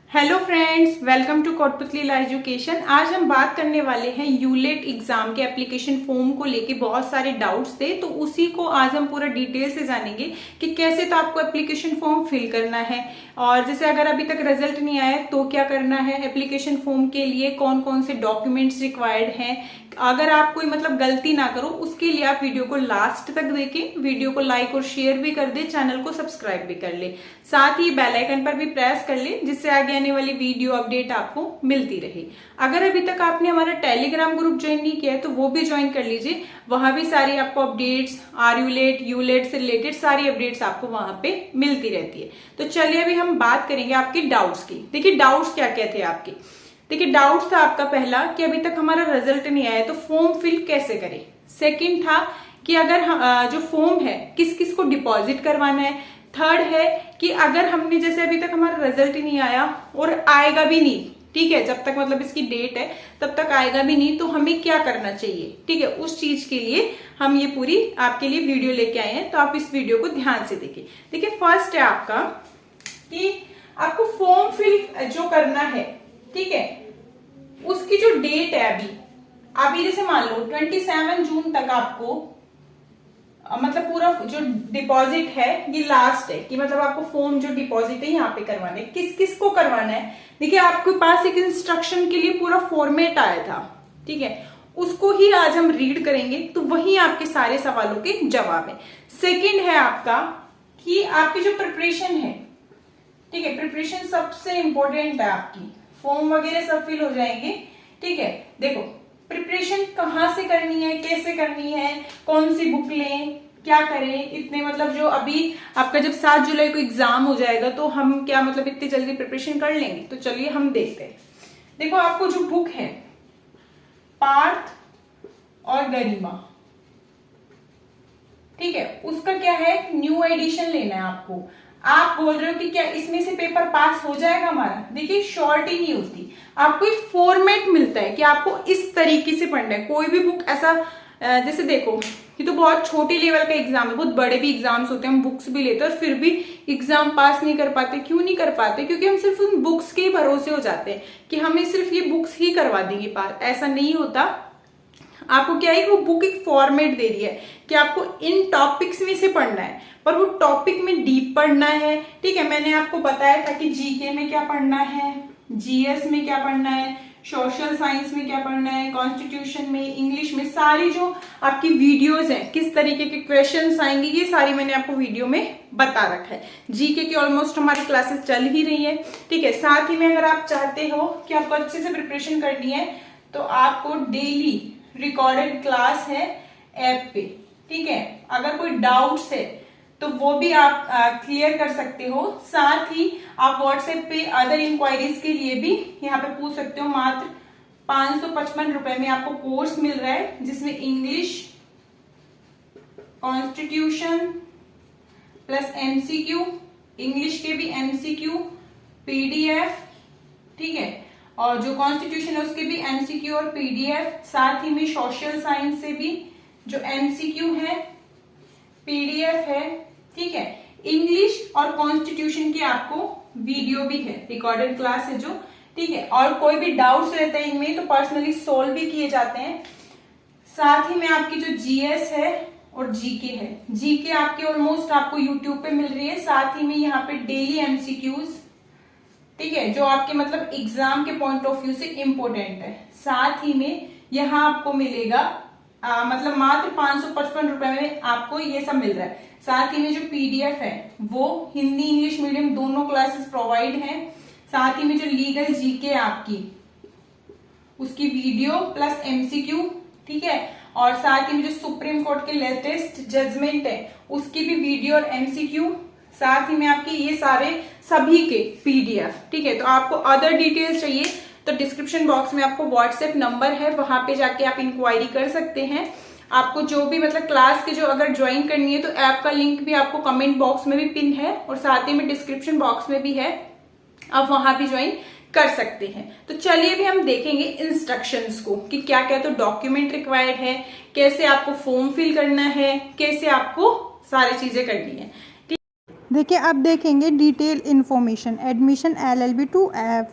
Hello friends, welcome to Kotputli education. आज हम बात करने वाले हैं यूलेट एग्जाम के एप्लीकेशन फॉर्म को लेके बहुत सारे डाउट्स थे, तो उसी को आज हम पूरा डिटेल से जानेंगे कि कैसे तो आपको एप्लीकेशन फॉर्म फिल करना है, और जैसे अगर अभी तक रिजल्ट नहीं आया तो क्या करना है, एप्लीकेशन फॉर्म के लिए कौन कौन से डॉक्यूमेंट्स रिक्वायर्ड हैं। अगर आप कोई गलती ना करो उसके लिए आप वीडियो को लास्ट तक देखें, वीडियो को लाइक और शेयर भी कर दे, चैनल को सब्सक्राइब भी कर ले, साथ ही बेल आइकन पर भी प्रेस कर ले जिससे आगे आने वाली वीडियो अपडेट आपको मिलती रहे। अगर अभी तक आपने हमारा टेलीग्राम ग्रुप ज्वाइन नहीं किया है तो वो भी ज्वाइन कर लीजिए, वहां भी सारी आपको अपडेट्स यूलेट से रिलेटेड सारी अपडेट्स आपको वहां पे मिलती रहती है। तो चलिए अभी हम बात करेंगे आपके डाउट्स की। देखिए डाउट्स क्या क्या थे आपके। देखिए डाउट था आपका पहला कि अभी तक हमारा रिजल्ट नहीं आया तो फॉर्म फिल कैसे करें। सेकंड था कि अगर जो फॉर्म है किस किस को डिपॉजिट करवाना है। थर्ड है कि अगर हमने जैसे अभी तक हमारा रिजल्ट ही नहीं आया और आएगा भी नहीं, ठीक है, जब तक इसकी डेट है तब तक आएगा भी नहीं, तो हमें क्या करना चाहिए। ठीक है, उस चीज के लिए हम ये पूरी आपके लिए वीडियो लेके आए हैं, तो आप इस वीडियो को ध्यान से देखिए। देखिए फर्स्ट है आपका कि आपको फॉर्म फिल जो करना है, ठीक है, उसकी जो डेट है अभी जैसे मान लो 27 जून तक आपको पूरा जो डिपॉजिट है ये लास्ट है कि आपको फॉर्म जो डिपॉजिट है यहाँ पे करवाना है। किस किस को करवाना है, देखिए आपके पास एक इंस्ट्रक्शन के लिए पूरा फॉर्मेट आया था, ठीक है, उसको ही आज हम रीड करेंगे, तो वही आपके सारे सवालों के जवाब है। सेकंड है आपका कि आपकी जो प्रिपरेशन है, ठीक है, प्रिपरेशन सबसे इंपॉर्टेंट है। आपकी फॉर्म वगैरह सब फिल हो जाएंगे, ठीक है। देखो प्रिपरेशन कहाँ से करनी है, कैसे करनी है, कौन सी बुक लें, क्या करें, इतने जो अभी आपका जब 7 जुलाई को एग्जाम हो जाएगा तो हम क्या इतनी जल्दी प्रिपरेशन कर लेंगे। तो चलिए हम देखते हैं। देखो आपको जो बुक है पार्थ और गरिमा, ठीक है, उसका क्या है, न्यू एडिशन लेना है आपको। आप बोल रहे हो कि क्या इसमें से पेपर पास हो जाएगा हमारा। देखिए शॉर्ट ही नहीं होती, आपको एक फॉर्मेट मिलता है कि आपको इस तरीके से पढ़ना है। कोई भी बुक ऐसा जैसे देखो ये तो बहुत छोटी लेवल का एग्जाम है, बहुत बड़े भी एग्जाम्स होते हैं, हम बुक्स भी लेते हैं और फिर भी एग्जाम पास नहीं कर पाते। क्यों नहीं कर पाते, क्योंकि हम सिर्फ उन बुक्स के ही भरोसे हो जाते हैं कि हमें सिर्फ ये बुक्स ही करवा देंगे पास। ऐसा नहीं होता। आपको क्या है, वो बुक एक फॉर्मेट दे रही है कि आपको इन टॉपिक्स में से पढ़ना है, पर वो टॉपिक में डीप पढ़ना है, ठीक है। मैंने आपको बताया था कि जीके में क्या पढ़ना है, जीएस में क्या पढ़ना है, सोशल साइंस में क्या पढ़ना है, कॉन्स्टिट्यूशन में, इंग्लिश में, सारी जो आपकी वीडियोस हैं किस तरीके के क्वेश्चंस आएंगे ये सारी मैंने आपको वीडियो में बता रखा है। जीके की ऑलमोस्ट हमारी क्लासेस चल ही रही है, ठीक है। साथ ही में अगर आप चाहते हो कि आपको अच्छे से प्रिपरेशन करनी है तो आपको डेली रिकॉर्डेड क्लास है ऐप पे, ठीक है। अगर कोई डाउट्स है तो वो भी आप क्लियर कर सकते हो। साथ ही आप व्हाट्सएप पे अदर इंक्वायरीज के लिए भी यहाँ पे पूछ सकते हो। मात्र 555 रुपए में आपको कोर्स मिल रहा है जिसमें English, constitution plus MCQ, English के भी एमसीक्यू, पीडीएफ, ठीक है, और जो कॉन्स्टिट्यूशन है उसके भी एमसीक्यू और पीडीएफ, साथ ही में सोशल साइंस से भी जो एमसीक्यू है, पीडीएफ है, ठीक है। इंग्लिश और कॉन्स्टिट्यूशन की आपको वीडियो भी है, रिकॉर्डेड क्लास है जो, ठीक है। और कोई भी डाउट्स रहता है इनमें तो पर्सनली सोल्व भी किए जाते हैं। साथ ही में आपकी जो जीएस है और जीके है, जीके आपके ऑलमोस्ट आपको यूट्यूब पे मिल रही है। साथ ही में यहाँ पे डेली एमसीक्यूज, ठीक है, जो आपके एग्जाम के पॉइंट ऑफ व्यू से इंपॉर्टेंट है। साथ ही में यहाँ आपको मिलेगा मात्र 555 रुपए में आपको ये सब मिल रहा है। साथ ही में जो पीडीएफ है वो हिंदी इंग्लिश मीडियम दोनों क्लासेस प्रोवाइड हैं। साथ ही में जो लीगल जीके आपकी उसकी वीडियो प्लस एमसीक्यू, ठीक है, और साथ ही में जो सुप्रीम कोर्ट के लेटेस्ट जजमेंट है उसकी भी वीडियो और एमसीक्यू, साथ ही में आपकी ये सारे सभी के पीडीएफ, ठीक है। तो आपको अदर डिटेल्स चाहिए तो डिस्क्रिप्शन बॉक्स में आपको व्हाट्सएप नंबर है, वहां पे जाके आप इंक्वायरी कर सकते हैं। आपको जो भी क्लास के जो अगर ज्वाइन करनी है तो ऐप का लिंक भी आपको कमेंट बॉक्स में भी पिन है और साथ ही में डिस्क्रिप्शन बॉक्स में भी है, आप वहां भी ज्वाइन कर सकते हैं। तो चलिए अभी हम देखेंगे इंस्ट्रक्शंस को कि क्या क्या तो डॉक्यूमेंट रिक्वायर्ड है, कैसे आपको फॉर्म फिल करना है, कैसे आपको सारी चीजें करनी है। देखिए अब देखेंगे detail information admission LLB two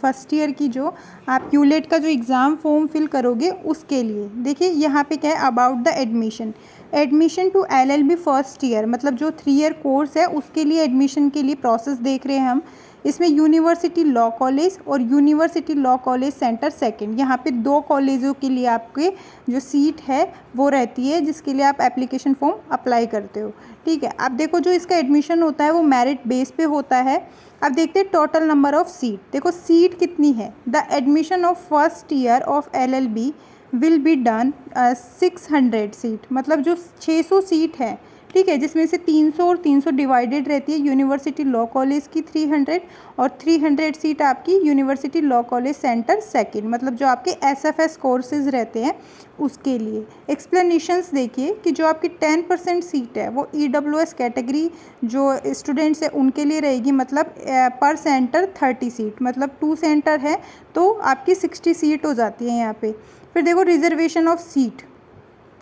first year की जो आप यूलेट का जो एग्ज़ाम फॉर्म फिल करोगे उसके लिए। देखिए यहाँ पे क्या है about the admission to LLB first year, मतलब जो 3 ईयर कोर्स है उसके लिए एडमिशन के लिए प्रोसेस देख रहे हैं हम। इसमें यूनिवर्सिटी लॉ कॉलेज और university law college centre second, यहाँ पे 2 कॉलेजों के लिए आपके जो सीट है वो रहती है जिसके लिए आप एप्लीकेशन फॉर्म अप्लाई करते हो। ठीक है, अब देखो जो इसका एडमिशन होता है वो मेरिट बेस पे होता है। अब देखते हैं टोटल नंबर ऑफ सीट। देखो सीट कितनी है, the admission of first year of LLB will be done 600 seat, मतलब जो 600 सीट है, ठीक है, जिसमें से 300 और 300 डिवाइडेड रहती है यूनिवर्सिटी लॉ कॉलेज की 300 और 300 सीट आपकी university law college centre second, मतलब जो आपके एसएफएस कोर्सेज रहते हैं उसके लिए। एक्सप्लेनेशंस देखिए कि जो आपकी 10% सीट है वो ईडब्ल्यूएस कैटेगरी जो स्टूडेंट्स है उनके लिए रहेगी, मतलब पर सेंटर 30 सीट, मतलब 2 सेंटर है तो आपकी 60 सीट हो जाती है यहाँ पे। फिर देखो रिजर्वेशन ऑफ सीट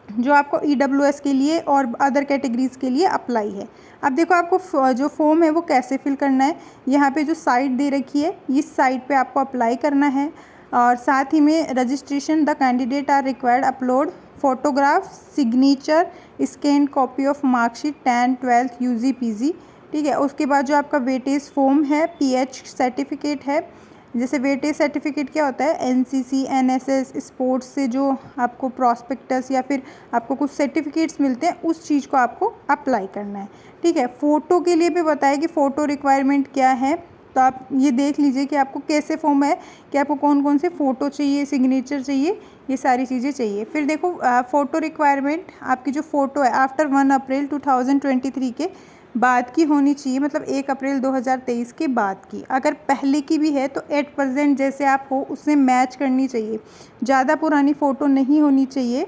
जो आपको ईडब्ल्यूएस के लिए और अदर कैटेगरीज़ के लिए अप्लाई है। अब देखो आपको जो फॉर्म है वो कैसे फिल करना है, यहाँ पे जो साइट दे रखी है इस साइट पे आपको अप्लाई करना है। और साथ ही में registration the candidate are required upload photograph, signature, scan copy of marksheet 10, 12 UG PG. ठीक है, उसके बाद जो आपका वेटेज फॉर्म है, पीएच सर्टिफिकेट है। जैसे वेटेज सर्टिफिकेट क्या होता है, एनसीसी, एनएसएस, स्पोर्ट्स से जो आपको प्रॉस्पेक्टस या फिर आपको कुछ सर्टिफिकेट्स मिलते हैं उस चीज़ को आपको अप्लाई करना है। ठीक है, फ़ोटो के लिए भी बताया कि फ़ोटो रिक्वायरमेंट क्या है, तो आप ये देख लीजिए कि आपको कैसे फॉर्म है कि आपको कौन कौन से फ़ोटो चाहिए, सिग्नेचर चाहिए, ये सारी चीज़ें चाहिए। फिर देखो फ़ोटो रिक्वायरमेंट आपकी जो फ़ोटो है आफ्टर 1 अप्रैल 2023 के बाद की होनी चाहिए, मतलब 1 अप्रैल 2023 के बाद की। अगर पहले की भी है तो 8% जैसे आप हो उससे मैच करनी चाहिए, ज़्यादा पुरानी फ़ोटो नहीं होनी चाहिए।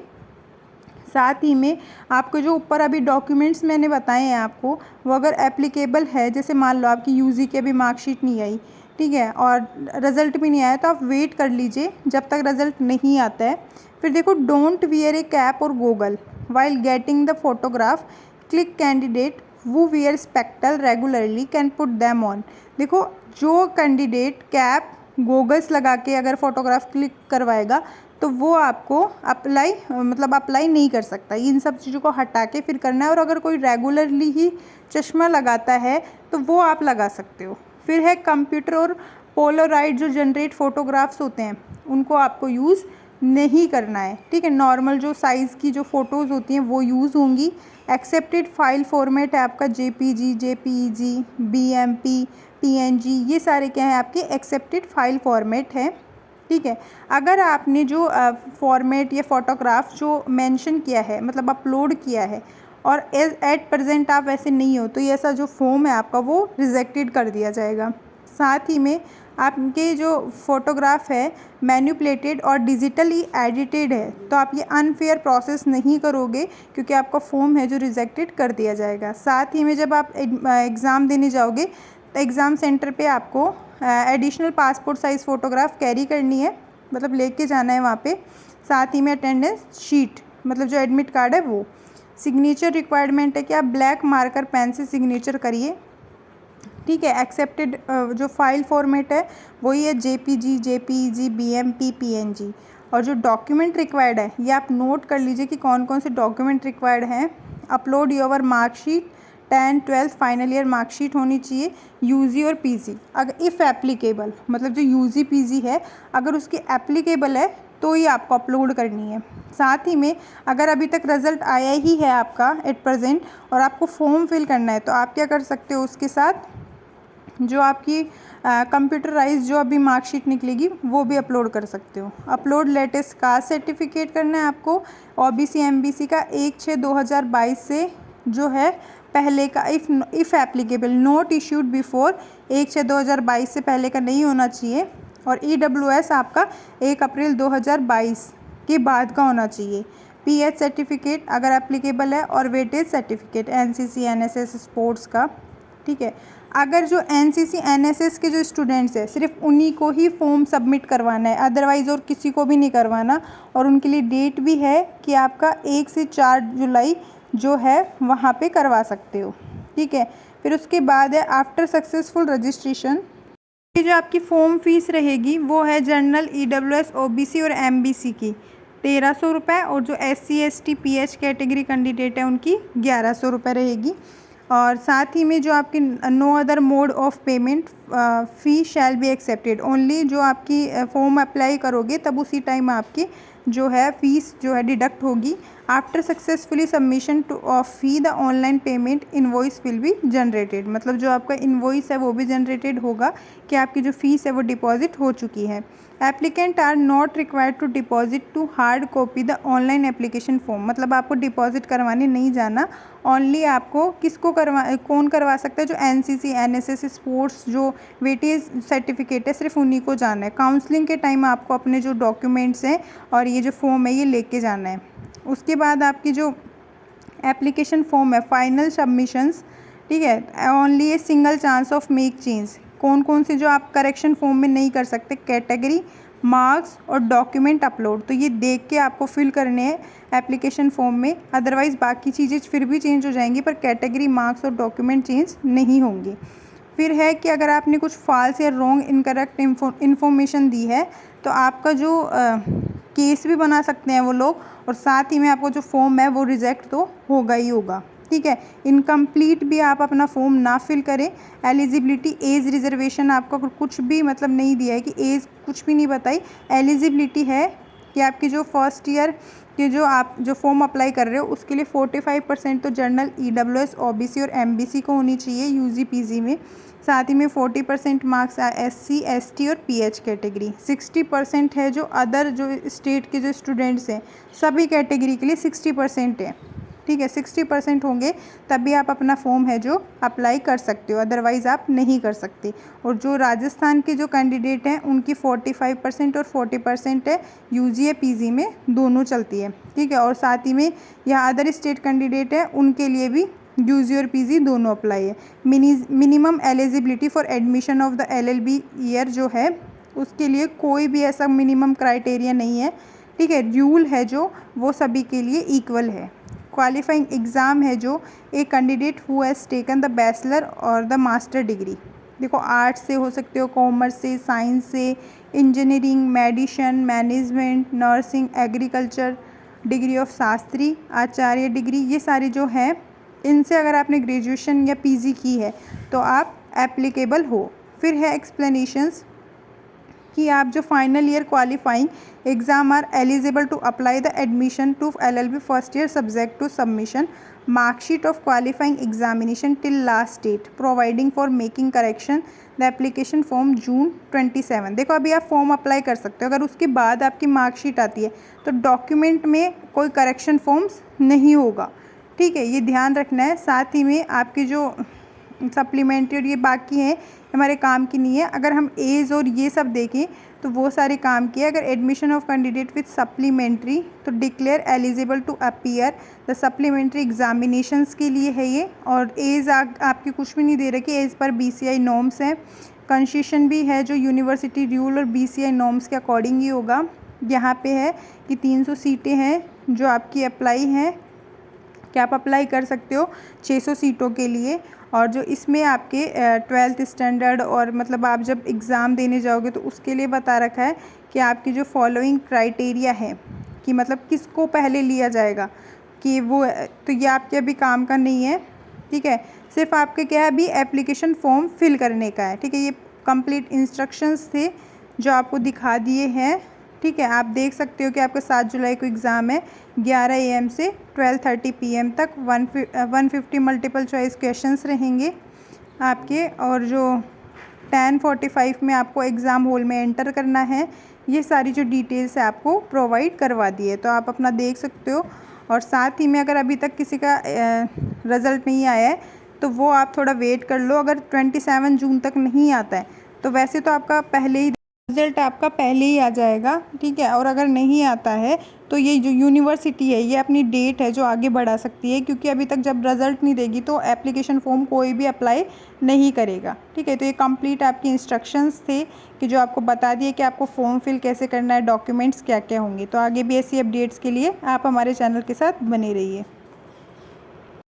साथ ही में आपको जो ऊपर अभी डॉक्यूमेंट्स मैंने बताए हैं आपको, वो अगर एप्लीकेबल है, जैसे मान लो आपकी यूजी की अभी मार्कशीट नहीं आई, ठीक है, और रिज़ल्ट भी नहीं आया, तो आप वेट कर लीजिए जब तक रिज़ल्ट नहीं आता है। फिर देखो डोंट वियर ए कैप और goggle while getting the photograph, click candidate वो wear spectacle regularly can put them on. देखो जो कैंडिडेट कैप गोगल्स लगा के अगर फोटोग्राफ क्लिक करवाएगा तो वो आपको अप्लाई नहीं कर सकता। इन सब चीज़ों को हटा के फिर करना है, और अगर कोई रेगुलरली ही चश्मा लगाता है तो वो आप लगा सकते हो। फिर है कंप्यूटर और पोलराइड जो जनरेट फोटोग्राफ्स होते हैं उनको आपको यूज़ नहीं करना है। ठीक है, नॉर्मल जो साइज़ की जो फ़ोटोज़ होती हैं वो यूज़ होंगी। एक्सेप्टेड फाइल फॉर्मेट है आपका जेपीजी, जेपीईजी, बीएमपी, पीएनजी, ये सारे क्या है आपके एक्सेप्टेड फाइल फॉर्मेट है। ठीक है, अगर आपने जो फॉर्मेट या फोटोग्राफ जो मेंशन किया है, मतलब अपलोड किया है, और एट प्रेजेंट आप वैसे नहीं हो, तो ये ऐसा जो फॉर्म है आपका वो रिजेक्टेड कर दिया जाएगा। साथ ही में आपके जो फ़ोटोग्राफ है मैन्युपुलेटेड और डिजिटली एडिटेड है तो आप ये अनफेयर प्रोसेस नहीं करोगे, क्योंकि आपका फॉर्म है जो रिजेक्टेड कर दिया जाएगा। साथ ही में जब आप एग्ज़ाम देने जाओगे तो एग्ज़ाम सेंटर पे आपको additional passport size photograph carry करनी है, मतलब लेके जाना है वहाँ पे। साथ ही में अटेंडेंस शीट, मतलब जो एडमिट कार्ड है वो। सिग्नेचर रिक्वायरमेंट है कि आप ब्लैक मार्कर पेन से सिग्नेचर करिए। ठीक है, एक्सेप्टेड जो फाइल फॉर्मेट है वही है जेपीजी, जेपीईजी, बीएमपी, पीएनजी। और जो डॉक्यूमेंट रिक्वायर्ड है ये आप नोट कर लीजिए कि कौन कौन से डॉक्यूमेंट रिक्वायर्ड हैं। Upload your marksheet 10, 12 final year marksheet होनी चाहिए, यूजी और पीजी, अगर इफ़ एप्लीकेबल, मतलब जो यूजी पीजी है अगर उसकी एप्लीकेबल है तो ही आपको अपलोड करनी है। साथ ही में अगर अभी तक रिज़ल्ट आया ही है आपका एट प्रेजेंट और आपको फॉर्म फिल करना है तो आप क्या कर सकते हो, उसके साथ जो आपकी कंप्यूटराइज जो अभी मार्कशीट निकलेगी वो भी अपलोड कर सकते हो। अपलोड लेटेस्ट कास्ट सर्टिफिकेट करना है आपको, ओबीसी एमबीसी का 1/6/2022 से जो है पहले का, if applicable, note issued before 1/6/2022 से पहले का नहीं होना चाहिए। और ईडब्ल्यूएस आपका 1 अप्रैल 2022 के बाद का होना चाहिए। पीएच सर्टिफिकेट अगर एप्लीकेबल है, और weightage certificate NCC, NSS, sports का। ठीक है, अगर जो एनसीसी, एनएसएस के जो स्टूडेंट्स हैं सिर्फ उन्हीं को ही फॉर्म सबमिट करवाना है, अदरवाइज़ और किसी को भी नहीं करवाना। और उनके लिए डेट भी है कि आपका 1 से 4 जुलाई जो है वहाँ पे करवा सकते हो। ठीक है, फिर उसके बाद है आफ्टर सक्सेसफुल रजिस्ट्रेशन, ये जो आपकी फॉर्म फीस रहेगी वो है जनरल, EWS, OBC और MBC की 1300 रुपये, और जो SC ST PH category candidate है उनकी 1100 रुपये रहेगी। और साथ ही में जो आपकी no other mode of payment fee shall be accepted, only जो आपकी फॉर्म अप्लाई करोगे तब उसी टाइम आपकी जो है फ़ीस जो है डिडक्ट होगी। After successfully submission two of fee the online payment invoice will be generated, मतलब जो आपका इनवॉइस है वो भी जनरेटेड होगा कि आपकी जो फ़ीस है वो डिपॉजिट हो चुकी है। Applicant are not required to deposit to hard copy the online application form, मतलब आपको डिपॉजिट करवाने नहीं जाना, ओनली आपको किसको कौन करवा सकता है, जो NCC NSS स्पोर्ट्स जो वेटेज सर्टिफिकेट है सिर्फ उन्हीं को जाना है। काउंसलिंग के टाइम आपको अपने जो डॉक्यूमेंट्स हैं और ये जो फॉर्म है ये लेके जाना है। उसके बाद आपकी जो एप्लीकेशन फॉर्म है फाइनल सबमिशंस, ठीक है, only a single chance of make change, कौन कौन से जो आप करेक्शन फॉर्म में नहीं कर सकते, कैटेगरी, मार्क्स और डॉक्यूमेंट अपलोड, तो ये देख के आपको फिल करने हैं एप्लीकेशन फॉर्म में, अदरवाइज़ बाकी चीज़ें फिर भी चेंज हो जाएंगी पर कैटेगरी, मार्क्स और डॉक्यूमेंट चेंज नहीं होंगी। फिर है कि अगर आपने कुछ फॉल्स या रॉन्ग इनकरेक्ट इन्फॉर्मेशन दी है तो आपका जो केस भी बना सकते हैं वो लोग, और साथ ही में आपको जो फॉर्म है वो रिजेक्ट तो होगा ही होगा, ठीक है। इनकम्प्लीट भी आप अपना फॉर्म ना फिल करें। एलिजिबिलिटी, एज रिजर्वेशन आपका कुछ भी मतलब नहीं दिया है कि एज कुछ भी नहीं बताई। एलिजिबिलिटी है कि आपकी जो फर्स्ट ईयर के जो आप जो फॉर्म अप्लाई कर रहे हो उसके लिए 45% तो जनरल, EWS, OBC और MBC को होनी चाहिए UG PG में, साथ ही में 40% मार्क्स SC ST और PH कैटेगरी, 60% है जो अदर जो स्टेट के जो स्टूडेंट्स हैं सभी कैटेगरी के लिए 60% है, ठीक है। 60% होंगे तभी आप अपना फॉर्म है जो अप्लाई कर सकते हो, अदरवाइज़ आप नहीं कर सकते। और जो राजस्थान के जो कैंडिडेट हैं उनकी 45% और 40% है, UG या PG में दोनों चलती है, ठीक है। और साथ ही में यहाँ अदर स्टेट कैंडिडेट हैं उनके लिए भी UG और PG दोनों अप्लाई है। Minimum eligibility for admission of the LLB year जो है उसके लिए कोई भी ऐसा मिनिमम क्राइटेरिया नहीं है, ठीक है। रूल है जो वो सभी के लिए इक्वल है। क्वालिफाइंग एग्ज़ाम है जो एक candidate who has taken the bachelor और द मास्टर डिग्री, देखो आर्ट्स से हो सकते हो, कॉमर्स से, साइंस से, engineering, medicine, management, nursing, agriculture, degree of Shastri, Acharya degree, ये सारी जो है इनसे अगर आपने ग्रेजुएशन या PG की है तो आप एप्लीकेबल हो। फिर है एक्सप्लेनेशंस कि आप जो final year qualifying exam are eligible to apply the admission to LLB first year subject to submission marksheet of qualifying examination till last date providing for making correction the application form June 27। देखो अभी आप form apply कर सकते हो, अगर उसके बाद आपकी मार्कशीट आती है तो डॉक्यूमेंट में कोई करेक्शन फॉर्म्स नहीं होगा, ठीक है, ये ध्यान रखना है। साथ ही में आपकी जो सप्लीमेंट्री और ये बाकी हैं हमारे काम की नहीं है। अगर हम एज और ये सब देखें तो वो सारे काम किए। अगर admission of candidate with supplementary तो declare eligible to appear the supplementary examinations के लिए है ये, और एज आपकी कुछ भी नहीं दे रखी, एज पर BCI नॉर्म्स हैं। कंसेशन भी है जो यूनिवर्सिटी रूल और BCI नॉर्म्स के अकॉर्डिंग ही होगा। यहाँ पे है कि 300 सीटें हैं जो आपकी अप्लाई हैं कि आप अप्लाई कर सकते हो 600 सीटों के लिए, और जो इसमें आपके 12th स्टैंडर्ड और मतलब आप जब एग्ज़ाम देने जाओगे तो उसके लिए बता रखा है कि आपकी जो फॉलोइंग क्राइटेरिया है कि मतलब किसको पहले लिया जाएगा कि वो, तो ये आपके अभी काम का नहीं है, ठीक है। सिर्फ आपके क्या है अभी एप्लीकेशन फॉर्म फिल करने का है, ठीक है। ये कंप्लीट इंस्ट्रक्शंस थे जो आपको दिखा दिए हैं, ठीक है। आप देख सकते हो कि आपका 7 जुलाई को एग्ज़ाम है 11 AM से 12:30 PM तक। 150 मल्टीपल चॉइस क्वेश्चंस रहेंगे आपके, और जो 10:45 में आपको एग्ज़ाम हॉल में एंटर करना है। ये सारी जो डिटेल्स है आपको प्रोवाइड करवा दी है, तो आप अपना देख सकते हो। और साथ ही में अगर अभी तक किसी का रिज़ल्ट नहीं आया है तो वो आप थोड़ा वेट कर लो। अगर 27 जून तक नहीं आता है तो वैसे तो आपका पहले ही रिज़ल्ट आपका पहले ही आ जाएगा, ठीक है। और अगर नहीं आता है तो ये जो यूनिवर्सिटी है ये अपनी डेट है जो आगे बढ़ा सकती है, क्योंकि अभी तक जब रिज़ल्ट नहीं देगी तो एप्लीकेशन फॉर्म कोई भी अप्लाई नहीं करेगा, ठीक है। तो ये कंप्लीट आपकी इंस्ट्रक्शंस थे कि जो आपको बता दिए कि आपको फॉर्म फिल कैसे करना है, डॉक्यूमेंट्स क्या क्या होंगे। तो आगे भी ऐसी अपडेट्स के लिए आप हमारे चैनल के साथ बने रहिए।